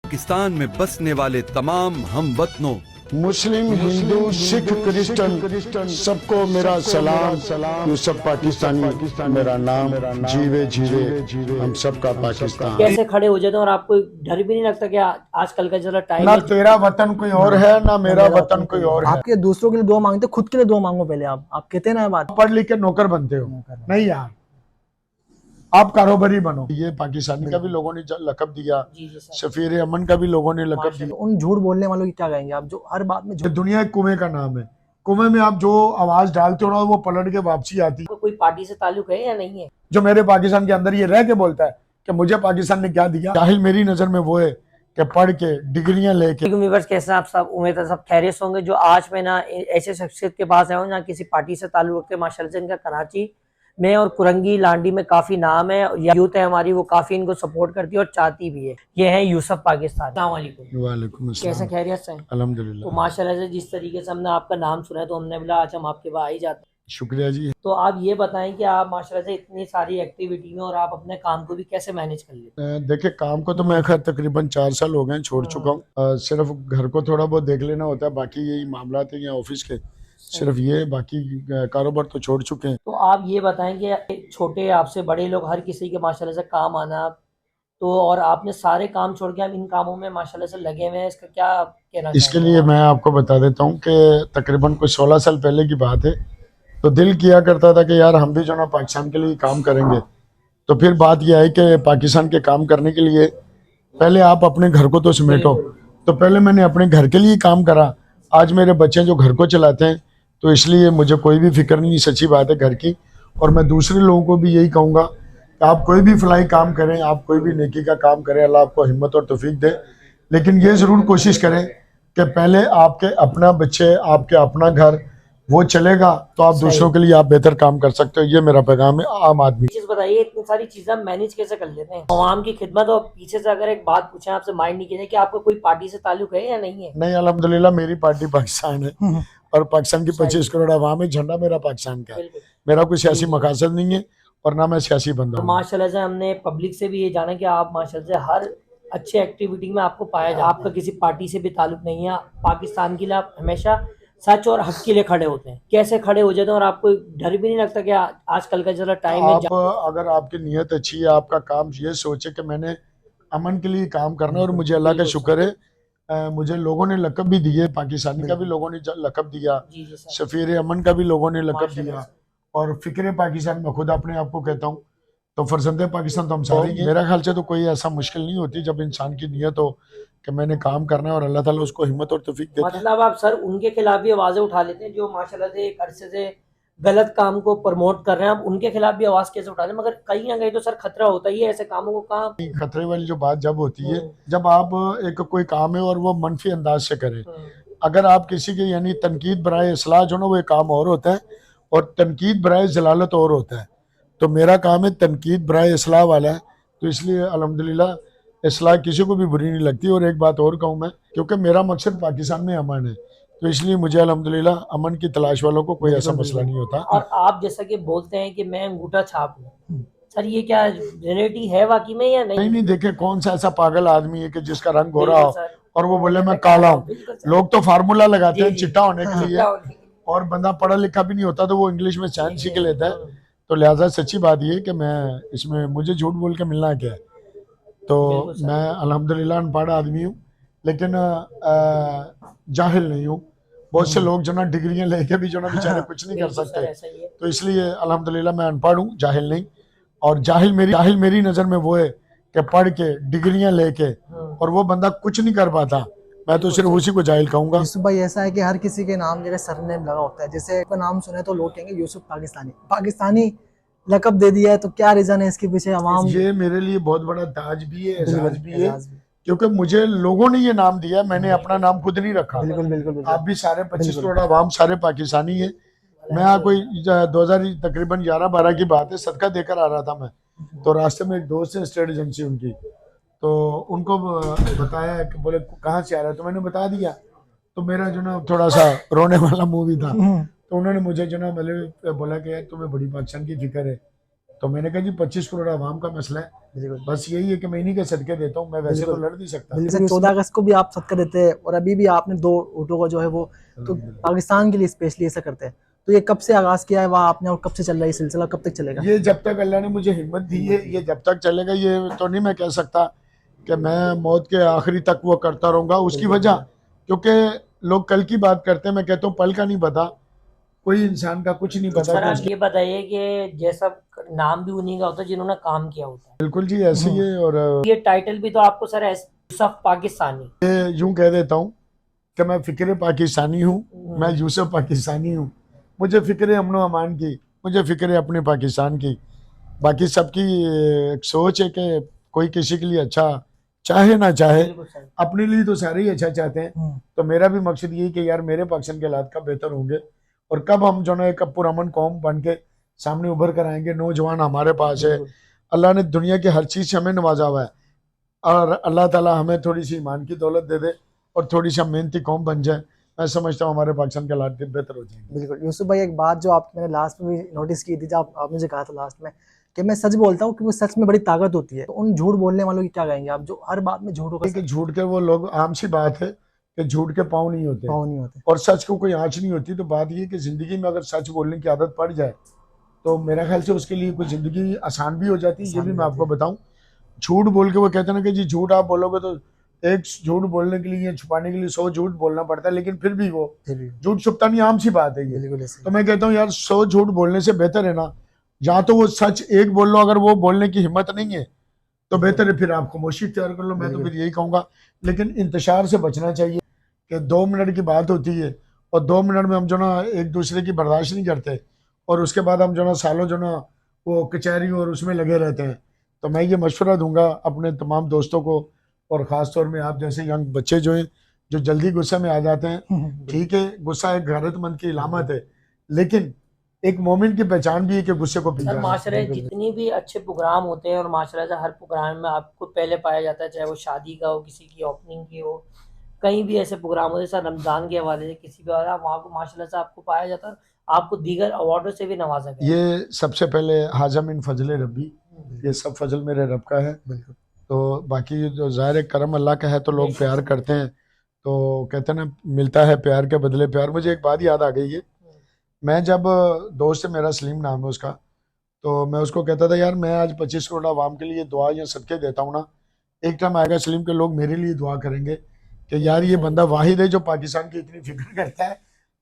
पाकिस्तान में बसने वाले तमाम हमवतनों, मुस्लिम, हिंदू, सिख, क्रिश्चियन सबको मेरा सलाम। यूसुफ पाकिस्तानी मेरा नाम, जीवे जीवे हम सबका पाकिस्तान। कैसे खड़े हो जाते हैं और आपको डर भी नहीं लगता कि आजकल का जरा टाइम ना है? तेरा वतन कोई और है ना मेरा वतन कोई और है। आपके दूसरों के लिए दुआ मांगते, खुद के लिए दुआ मांगो पहले। आप कहते हैं ना ये बात, पढ़ लिख के नौकर बनते हो, नहीं यार, आप कारोबारी बनो। ये पाकिस्तानी का भी लोगों ने लकब दिया, जी जी सर। सफीर अमन का भी लोगों ने लकब दिया। उन झूठ बोलने वालों की क्या कहेंगे आप, जो हर बात में ये दुनिया एक कुएं का नाम है। कुएं में आप जो आवाज डालते हो ना वो पलट के वापसी आती है। आपको कोई पार्टी से ताल्लुक है या नहीं है? जो मेरे पाकिस्तान के अंदर ये रह के बोलता है कि मुझे पाकिस्तान ने क्या दिया, जाहिल मेरी नजर में वो है कि पढ़ के डिग्रियां लेके। व्यूअर्स कैसे आप सब, उम्मीद है सब खैरियत होंगे। जो आज मैं ना ऐसे शख्सियत के पास आया हूँ जहाँ किसी पार्टी से ताल्लुक रखते, माशाल्लाह से इनका कराची में और कुरंगी लांडी में काफी नाम है। यूथ है हमारी, वो काफी इनको सपोर्ट करती है और चाहती भी है। ये है यूसुफ पाकिस्तान। अस्सलाम वालेकुम। वालेकुम कैसे अस्सलाम। खैरियत से हैं? तो अल्हम्दुलिल्लाह। माशाल्लाह से जिस तरीके से हमने आपका नाम सुना है तो हमने बोला आज हम आपके पास ही जाते हैं। शुक्रिया जी। तो आप ये बताएं कि आप माशाल्लाह से इतनी सारी एक्टिविटी में और आप अपने काम को भी कैसे मैनेज कर लेते हैं? देखिए काम को तो मैं खैर तकरीबन 4 साल हो गए छोड़ चुका हूँ। सिर्फ घर को थोड़ा बहुत देख लेना होता है, बाकी यही मामला थे या ऑफिस के, सिर्फ ये, बाकी कारोबार तो छोड़ चुके हैं। तो आप ये बताएं कि छोटे आपसे बड़े लोग हर किसी के माशाल्लाह से काम आना, तो और आपने सारे काम छोड़ के आप इन कामों में माशाल्लाह से लगे हुए हैं, इसका क्या कहना इसके चाहेंगे लिए आप? मैं आपको बता देता हूँ कि तकरीबन कुछ 16 साल पहले की बात है। तो दिल किया करता था कि यार हम भी जो ना पाकिस्तान के लिए काम करेंगे। तो फिर बात यह है कि पाकिस्तान के काम करने के लिए पहले आप अपने घर को तो समेटो। तो पहले मैंने अपने घर के लिए काम करा। आज मेरे बच्चे जो घर को चलाते हैं, तो इसलिए मुझे कोई भी फिक्र नहीं, सच्ची बात है घर की। और मैं दूसरे लोगों को भी यही कहूँगा कि आप कोई भी फलाई काम करें, आप कोई भी नेकी का काम करें, अल्लाह आपको हिम्मत और तौफीक दे। लेकिन ये ज़रूर कोशिश करें कि पहले आपके अपना बच्चे, आपके अपना घर वो चलेगा तो आप दूसरों के लिए आप बेहतर काम कर सकते हो। ये मेरा पैगाम है आम आदमी। चीज बताइए, इतनी सारी चीजें आप मैनेज कैसे कर लेते हैं? आवाम की खिदमत। और पीछे से अगर एक बात पूछें आपसे, माइंड नहीं कीजिए कि आपका कोई पार्टी से ताल्लुक है या नहीं है? नहीं, अल्हम्दुलिल्लाह मेरी पार्टी पाकिस्तान है और पाकिस्तान की 25 करोड़ आवाम है। झंडा मेरा पाकिस्तान का है। बिल्कुल। मेरा कोई सियासी मकासद नहीं है और ना मैं सियासी बंदा तो हूँ। माशाल्लाह से हमने पब्लिक से भी ये जाना कि आप माशाल्लाह से हर अच्छी एक्टिविटी में आपको पाया जाए। आपका किसी पार्टी से भी ताल्लुक नहीं है। पाकिस्तान के लिए आप हमेशा सच और हक के लिए खड़े होते हैं। कैसे खड़े हो जाते हैं और आपको डर भी नहीं लगता कि आजकल का जरा टाइम है? आप अगर आपकी नीयत अच्छी है, आपका काम ये सोचे कि मैंने अमन के लिए काम करना है, और मुझे अल्लाह का शुक्र है मुझे लोगों ने लकब भी दिए, पाकिस्तानी का भी लोगों ने लकब दिया, जी जी सर। सफीर अमन का भी लोगों ने लकब माशाल्लाह दिया, से। और फिक्र पाकिस्तान में खुद अपने आप को कहता हूँ। तो फर्जंदे पाकिस्तान तो हम सारे ही हैं। मेरा ख्याल से तो कोई ऐसा मुश्किल नहीं होती जब इंसान की नीयत हो कि मैंने काम करना है और अल्लाह ताला उसको हिम्मत और तौफीक देता है। मतलब आप सर उनके खिलाफ भी आवाजें उठा लेते हैं जो माशाल्लाह से एक अरसे से गलत काम को प्रमोट कर रहे हैं? आप उनके खिलाफ भी आवाज कैसे उठा लें? मगर कहीं ना कहीं तो सर खतरा होता ही है ऐसे कामों को। कहाँ खतरे वाली जो बात जब होती है, जब आप एक कोई काम है और वो मनफी अंदाज से करें। अगर आप किसी के यानी तनकीद बराए इस्लाह जो ना, वो एक काम और होता है और तनकीद बराए जलालत और होता है। तो मेरा काम है तनकीद बराए इस्लाह वाला है, तो इसलिए अल्हम्दुलिल्लाह इस्लाह किसी को भी बुरी नहीं लगती। और एक बात और कहूँ मैं, क्योंकि मेरा मकसद पाकिस्तान में अमन है, तो इसलिए मुझे अल्हम्दुलिल्लाह अमन की तलाश वालों को कोई ऐसा मसला नहीं होता। और आप जैसा कि बोलते हैं कि मैं अंगूठा छाप हूँ, सर ये क्या रियलिटी है वाकई में या नहीं? नहीं, देखे कौन सा ऐसा पागल आदमी है कि जिसका रंग गोरा हो बिल्कुल सर। और वो बोले मैं काला हूँ। बिल्कुल सर। लोग तो फार्मूला लगाते हैं जी, जी। चिट्टा होने के लिए, और बंदा पढ़ा लिखा भी नहीं होता तो वो इंग्लिश में चैन सीख लेता है। तो लिहाजा सच्ची बात ये है कि मैं इसमें, मुझे झूठ बोल के मिलना क्या है। तो बिल्कुल सर। मैं अल्हम्दुलिल्लाह अनपढ़ आदमी हूँ, लेकिन जाहिल नहीं हूँ। बहुत से लोग जो ना डिग्रियां लेके भी जो ना बेचारे कुछ नहीं कर बिल्कुल सर, सकते। ऐसा ही है। तो इसलिए अल्हम्दुलिल्लाह मैं अनपढ़ हूँ, जाहिल नहीं। और जाहिल मेरी नज़र में वो है कि पढ़ के डिग्रियां लेके और वो बंदा कुछ नहीं कर पाता। मैं तो सिर्फ उसी को जाहिल कहूँगा। यूसुफ भाई ऐसा है कि हर किसी के नाम जगह सरनेम लगा होता है। जैसे आपका नाम सुने तो लोग कहेंगे यूसुफ पाकिस्तानी, पाकिस्तानी लकब दे दिया है, तो क्या रीजन है इसके पीछे? अवाम ये मेरे लिए बहुत बड़ा ताज भी है, एजाज भी है, एजाज भी। क्योंकि मुझे लोगों ने ये नाम दिया, मैंने अपना नाम खुद नहीं रखा। बिल्कुल बिल्कुल आप भी सारे 25 करोड़ आवाम सारे पाकिस्तानी है। मैं कोई 2000 तकरीबन 11-12 की बात है, सदका देकर आ रहा था मैं। तो रास्ते में एक दोस्त है स्टेट एजेंसी उनकी, तो उनको बताया कि बोले कहाँ से आ रहा है, तो मैंने बता दिया। तो मेरा जो ना थोड़ा सा रोने वाला मूवी था, तो उन्होंने मुझे जो ना मतलब बोला कि यार तुम्हें बड़ी पाकिस्तान की फिक्र है। तो मैंने कहा जी 25 करोड़ आवाम का मसला है, बिल्कुल बस यही है कि मैं इन्हीं के सदके देता हूँ, मैं वैसे तो लड़ नहीं सकता। बिल्कुल 14 अगस्त को भी आप सदका देते हैं और अभी भी आपने 2 ऊँटों को जो है वो तो पाकिस्तान के लिए स्पेशली ऐसा करते हैं। तो ये कब से आगाज किया है वहाँ आपने और कब से चल रहा है ये सिलसिला, कब तक चलेगा? ये जब तक अल्लाह ने मुझे हिम्मत दी है, ये जब तक चलेगा। ये तो नहीं मैं कह सकता कि मैं मौत के आखिरी तक वो करता रहूंगा। उसकी वजह क्योंकि लोग कल की बात करते हैं, मैं कहता हूँ पल का नहीं पता, कोई इंसान का कुछ नहीं पता सर कि आप उसके। ये बताइए कि जैसा नाम भी उन्हीं का होता है जिन्होंने काम किया होता है। बिल्कुल जी ऐसे ही है। और ये टाइटल भी तो आपको सर यूसुफ पाकिस्तानी। यूं कह देता हूँ कि मैं फिक्र पाकिस्तानी हूँ, मैं यूसुफ पाकिस्तानी हूँ। मुझे फिक्र अमन व अमान की, मुझे फिक्र अपने पाकिस्तान की। बाकी सबकी एक सोच है कि कोई किसी के लिए अच्छा चाहे ना चाहे, बिल्कुल सर। अपने लिए तो सारे ही अच्छा चाहते हैं। तो मेरा भी मकसद यही कि यार मेरे पाकिस्तान के हालात कब बेहतर होंगे और कब हम जो है एक पुरअमन कौम बन के सामने उभर कर आएंगे। नौजवान हमारे पास है, अल्लाह ने दुनिया की हर चीज से हमें नवाजा हुआ है और अल्लाह ताला हमें थोड़ी सी ईमान की दौलत दे दे और थोड़ी सी हम मेहनती कौम बन जाए। मैं समझता हूँ हमारे पाकिस्तान के हालात बेहतर हो जाएंगे। बिल्कुल यूसुफ भाई, एक बात जो आप मैंने लास्ट में भी नोटिस की थी, जब आपने मुझे कहा था लास्ट में कि मैं सच बोलता हूँ क्योंकि सच में बड़ी ताकत होती है, तो उन झूठ बोलने वालों की क्या कहेंगे आप जो हर बात में झूठों का कि झूठ के वो लोग, आम सी बात है कि झूठ के पाँव नहीं होते भाव नहीं होते? और सच को कोई आँच नहीं होती। तो बात ये कि जिंदगी में अगर सच बोलने की आदत पड़ जाए तो मेरा ख्याल से उसके लिए कुछ जिंदगी आसान भी हो जाती है। ये भी मैं आपको बताऊं, झूठ बोल के वो कहते हैं ना कि जी झूठ आप बोलोगे तो एक झूठ बोलने के लिए या छुपाने के लिए 100 झूठ बोलना पड़ता है, लेकिन फिर भी वो झूठ छुपता नहीं, आम सी बात है ये। बिल्कुल ऐसे तो मैं कहता हूँ यार 100 झूठ बोलने से बेहतर है ना, या तो वो सच एक बोल लो, अगर वो बोलने की हिम्मत नहीं है तो बेहतर है फिर आप खामोशी इख्तियार कर लो। मैं तो फिर यही कहूंगा, लेकिन इंतशार से बचना चाहिए कि 2 मिनट की बात होती है और 2 मिनट में हम जो ना एक दूसरे की बर्दाश्त नहीं करते और उसके बाद हम जो ना सालों जो ना वो कचहरी और उसमें लगे रहते हैं। तो मैं ये मशवरा दूंगा अपने तमाम दोस्तों को और ख़ास तौर में आप जैसे यंग बच्चे जो हैं जो जल्दी गुस्से में आ जाते हैं। ठीक है, गुस्सा एक गैरतमंद की इलामत है, लेकिन एक मोमिन की पहचान भी है कि गुस्से को पी सर जाना। माशरे जितनी भी अच्छे प्रोग्राम होते हैं और माशरा से हर प्रोग्राम में आपको पहले पाया जाता है, चाहे वो शादी का हो, किसी की ओपनिंग की हो, कहीं भी ऐसे प्रोग्राम होते हैं सर, रमजान के हवाले से किसी भी हवाले, वहाँ को माशाल्लाह से आपको पाया जाता है, आपको दीगर अवार्डों से भी नवाजा गया। ये सबसे पहले हाजा मिन फजल रबी, ये सब फजल मेरे रब का है। बिल्कुल तो बाकी जो ज़ाहिर करम अल्लाह का है, तो लोग प्यार करते हैं। तो कहते हैं ना मिलता है प्यार के बदले प्यार। मुझे एक बात याद आ गई है, मैं जब दोस्त है मेरा सलीम नाम है उसका, तो मैं उसको कहता था यार मैं आज 25 करोड़ आवाम के लिए दुआ या सदके देता हूँ ना, एक टाइम आएगा सलीम के लोग मेरे लिए दुआ करेंगे कि यार ये बंदा वाहिद है जो पाकिस्तान की इतनी फिक्र करता है।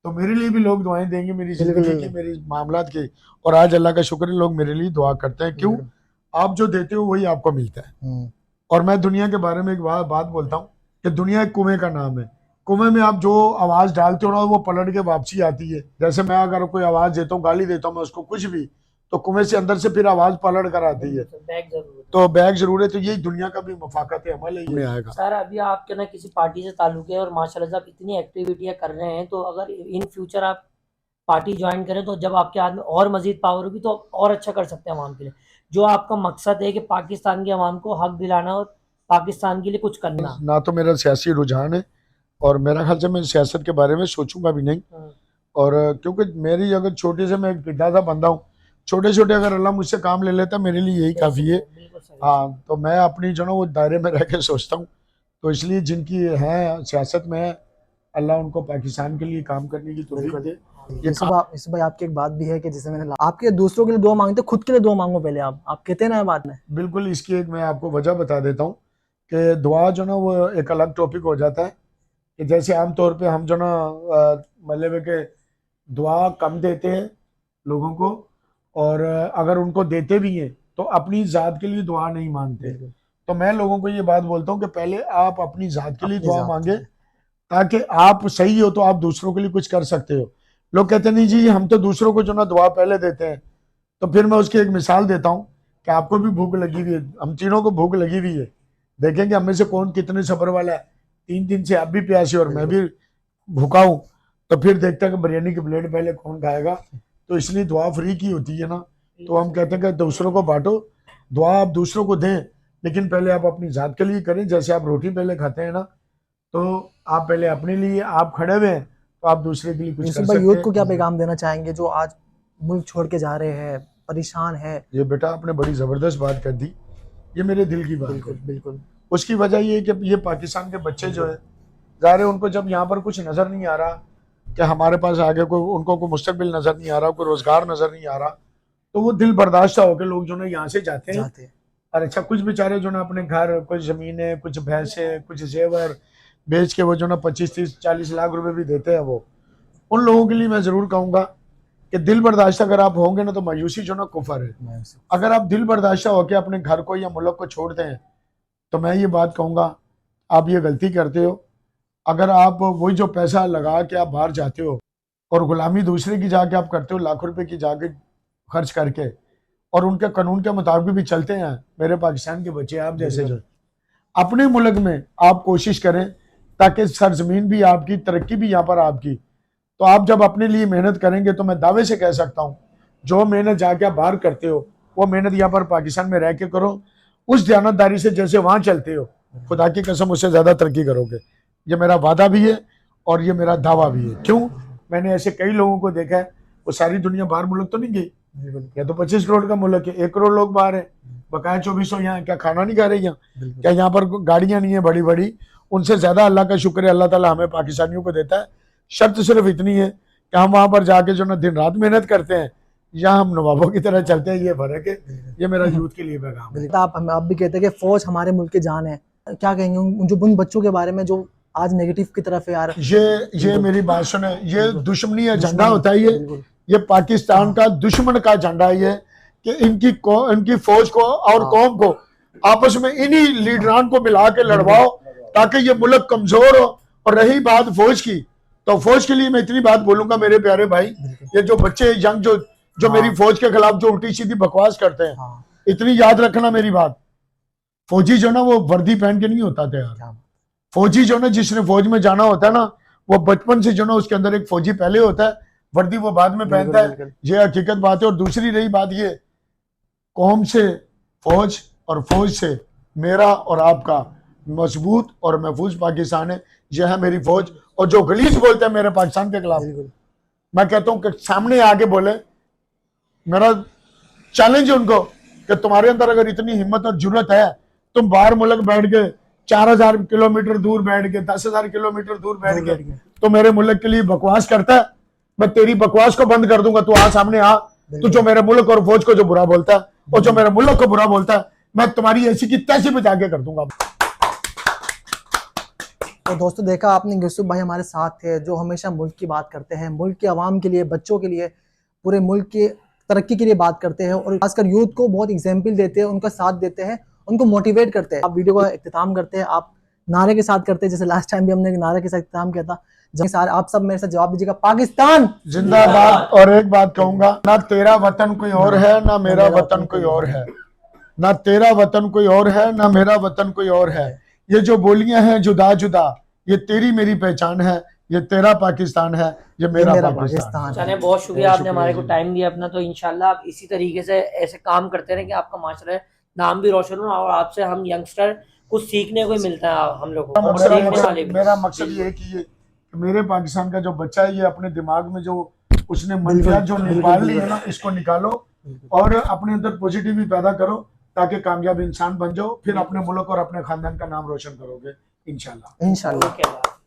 तो मेरे लिए भी लोग दुआएं देंगे मेरी जिंदगी की, मेरी मामलात की। और आज अल्लाह का शुक्र है लोग मेरे लिए दुआ करते हैं। क्यों? आप जो देते हो वही आपको मिलता है। और मैं दुनिया के बारे में एक बात बोलता हूँ कि दुनिया एक कुएं का नाम है। कुएं में आप जो आवाज डालते हो ना वो पलट के वापसी आती है। जैसे मैं अगर कोई आवाज देता हूँ, गाली देता हूँ मैं उसको कुछ भी, तो कुएं से अंदर से फिर आवाज पलट कर आती है। तो बैग जरूर है। तो यही दुनिया का भी मफाकत अमल है, ये आएगा। सर अभी आपके ना किसी पार्टी से ताल्लुक है और माशाल्लाह से आप इतनी एक्टिविटियां कर रहे हैं, तो अगर इन फ्यूचर आप पार्टी ज्वाइन करें तो जब आपके हाथ में और मजीद पावर होगी तो आप और अच्छा कर सकते हैं आवाम के लिए। जो आपका मकसद है कि पाकिस्तान की आवाम को हक दिलाना और पाकिस्तान के लिए कुछ करना। ना तो मेरा सियासी रुझान है और मेरा ख्याल से मैं सियासत के बारे में सोचूंगा भी नहीं। और क्योंकि मेरी अगर छोटे से मैं एक पिता सा बंदा हूँ, छोटे छोटे अगर अल्लाह मुझसे काम ले लेता मेरे लिए यही काफ़ी है। हाँ, तो मैं अपनी जो ना वो दायरे में रह के सोचता हूँ। तो इसलिए जिनकी है सियासत में है, अल्लाह उनको पाकिस्तान के लिए काम करने की तौफीक दे। यूसुफ भाई आपकी एक बात भी है कि जैसे मैंने आपके दूसरों के लिए दुआ मांगते, खुद के लिए दुआ मांगो पहले। आप कहते हैं ना बाद में। बिल्कुल, इसकी एक मैं आपको वजह बता देता हूँ कि दुआ जो ना वो एक अलग टॉपिक हो जाता है कि जैसे आमतौर पे हम जो ना मतलब के दुआ कम देते हैं लोगों को, और अगर उनको देते भी हैं तो अपनी ज़ात के लिए दुआ नहीं मांगते। तो मैं लोगों को ये बात बोलता हूँ कि पहले आप अपनी ज़ात के लिए दुआ मांगे, ताकि आप सही हो तो आप दूसरों के लिए कुछ कर सकते हो। लोग कहते नहीं जी हम तो दूसरों को जो ना दुआ पहले देते हैं। तो फिर मैं उसकी एक मिसाल देता हूँ कि आपको भी भूख लगी हुई है, हम तीनों को भूख लगी हुई है, देखेंगे हम में से कौन कितने सब्र वाला है। 3 दिन से आप भी प्यासे और मैं भी भूखा हूँ, तो फिर देखते हैं कि बिरयानी की प्लेट पहले कौन खाएगा। तो इसलिए दुआ फ्री की होती है ना, तो हम कहते हैं कि दूसरों को बांटो, दुआ आप दूसरों को दें, लेकिन पहले आप अपनी ज़ात के लिए करें। जैसे आप रोटी पहले खाते हैं ना, तो आप पहले अपने लिए आप खड़े हुए हैं तो आप दूसरे के लिए कुछ कर सकते हैं। यूथ को क्या पैगाम देना चाहेंगे जो आज मुल्क छोड़ के जा रहे हैं, परेशान है। ये बेटा आपने बड़ी ज़बरदस्त बात कर दी, ये मेरे दिल की बात बिल्कुल है। बिल्कुल। उसकी वजह ये है कि ये पाकिस्तान के बच्चे जो है, ज़ाहिर है उनको जब यहाँ पर कुछ नज़र नहीं आ रहा कि हमारे पास आगे कोई, उनको कोई मुस्तकबिल नज़र नहीं आ रहा, कोई रोज़गार नज़र नहीं आ रहा, तो वो दिल बर्दाश्त होकर लोग जो है यहाँ से जाते हैं। और अच्छा, कुछ बेचारे जो ना अपने घर, कुछ ज़मीनें, कुछ भैंसें, कुछ जेवर बेच के वो जो ना 25-30-40 लाख रुपए भी देते हैं। वो उन लोगों के लिए मैं ज़रूर कहूँगा कि दिल बर्दाश्त अगर आप होंगे ना तो मायूसी जो ना कुफर है। अगर आप दिल बर्दाश्त होकर अपने घर को या मुल्क को छोड़ते हैं तो मैं ये बात कहूँगा आप ये गलती करते हो। अगर आप वही जो पैसा लगा के आप बाहर जाते हो और गुलामी दूसरे की जाके आप करते हो, लाखों रुपए की जाके खर्च करके, और उनके कानून के मुताबिक भी चलते हैं मेरे पाकिस्तान के बच्चे आप जैसे जो, अपने मुल्क में आप कोशिश करें ताकि सरजमीन भी आपकी, तरक्की भी यहाँ पर आपकी। तो आप जब अपने लिए मेहनत करेंगे तो मैं दावे से कह सकता हूँ जो मेहनत जाके आप बाहर करते हो वो मेहनत यहाँ पर पाकिस्तान में रह के करो, उस दयानतदारी से जैसे वहाँ चलते हो, खुदा की कसम उससे ज़्यादा तरक्की करोगे। ये मेरा वादा भी है और ये मेरा दावा भी है। क्यों? मैंने ऐसे कई लोगों को देखा है, वो सारी दुनिया बाहर मुल्क तो नहीं गई, या तो 25 करोड़ का मुल्क है, 1 करोड़ लोग बाहर है, बकाया 2400 यहाँ, क्या खाना नहीं खा रहे यहाँ? क्या यहाँ पर गाड़ियाँ नहीं है बड़ी बड़ी? उनसे ज़्यादा अल्लाह का शुक्र है, अल्लाह ताला हमें पाकिस्तानियों को देता है। शर्त सिर्फ इतनी है कि हम वहाँ पर जाके जो ना दिन रात मेहनत करते हैं, या हम नवाबों की तरह चलते हैं। ये फर्क है। ये मेरा यूथ के लिए पैगाम है। आप भी कहते हैं कि फौज हमारे मुल्क की जान है, क्या कहेंगे उन बच्चों के बारे में जो आज नेगेटिव की तरफ है यार? ये मेरी बात सुने, ये दुश्मनी एजेंडा होता है। ये पाकिस्तान का दुश्मन का एजेंडा है ये कि इनकी फौज को और कौम को आपस में इन्हीं लीडरान को मिला के लड़वाओ ताकि ये मुल्क कमजोर हो। और रही बात फौज की, तो फौज के लिए मैं इतनी बात बोलूंगा मेरे प्यारे भाई, ये जो बच्चे यंग जो मेरी फौज के खिलाफ जो उल्टी सीधी बकवास करते हैं, इतनी याद रखना मेरी बात, फौजी जो ना वो वर्दी पहन के नहीं होता था यार। फौजी जो ना, जिसने फौज में जाना होता है ना, वो बचपन से जो ना उसके अंदर एक फौजी पहले होता है, वर्दी वो बाद में पहनता है। ये हकीकत बात है। और दूसरी रही बात ये, कौम से फौज और फौज से मेरा और आपका मजबूत और महफूज पाकिस्तान है। यह है मेरी फौज। और जो गलीज बोलते हैं मेरे पाकिस्तान के खिलाफ, मैं कहता हूँ कि सामने आके बोले। मेरा चैलेंज है उनको कि तुम्हारे अंदर अगर इतनी हिम्मत और जरूरत है, तुम बाहर मुल्क बैठ के 4000 किलोमीटर दूर बैठ के, 10,000 किलोमीटर दूर बैठ के तो मेरे मुल्क के लिए बकवास करता है। मैं तेरी बकवास को बंद कर दूंगा। तू आ, सामने आ। तू जो मेरे मुल्क और फौज को जो बुरा बोलता है और जो मेरे मुल्क को बुरा बोलता है, मैं तुम्हारी ऐसी की तैसी बचा के कर दूंगा। तो दोस्तों, देखा आपने, यूसुफ भाई हमारे साथ थे जो हमेशा मुल्क की बात करते हैं, मुल्क के अवाम के लिए, बच्चों के लिए, पूरे मुल्क की तरक्की के लिए बात करते हैं और खासकर यूथ को बहुत एग्जाम्पल देते हैं, उनका साथ देते हैं, उनको मोटिवेट करते हैं। आप वीडियो का इख्तिताम करते हैं, आप नारे के साथ करते हैं, जैसे लास्ट टाइम भी हमने एक नारे के साथ इख्तिताम किया था। आप सब मेरे साथ जवाब दीजिएगा, पाकिस्तान जिंदाबाद। और एक बात कहूंगा, ना तेरा वतन कोई और है, ना मेरा वतन कोई और है। ना तेरा वतन कोई और है, ना मेरा वतन कोई और है। ये जो बोलियां हैं जुदा जुदा, ये तेरी मेरी पहचान है। ये तेरा पाकिस्तान है, ये मेरा पाकिस्तान। चले, बहुत शुक्रिया आपने हमारे को टाइम दिया अपना। तो इंशाल्लाह आप इसी तरीके से ऐसे काम करते रहें कि आपका माशरा नाम भी रोशन हो और आपसे हम यंगस्टर कुछ सीखने को मिलता है हम लोगों को। मेरा मकसद ये है कि मेरे पाकिस्तान का जो बच्चा है, ये अपने दिमाग में जो उसने मनफियात जो निकाल ली है ना, इसको निकालो और अपने अंदर पॉजिटिव भी पैदा करो ताकि कामयाब इंसान बन जाओ। फिर अपने मुल्क और अपने खानदान का नाम रोशन करोगे इंशाल्लाह।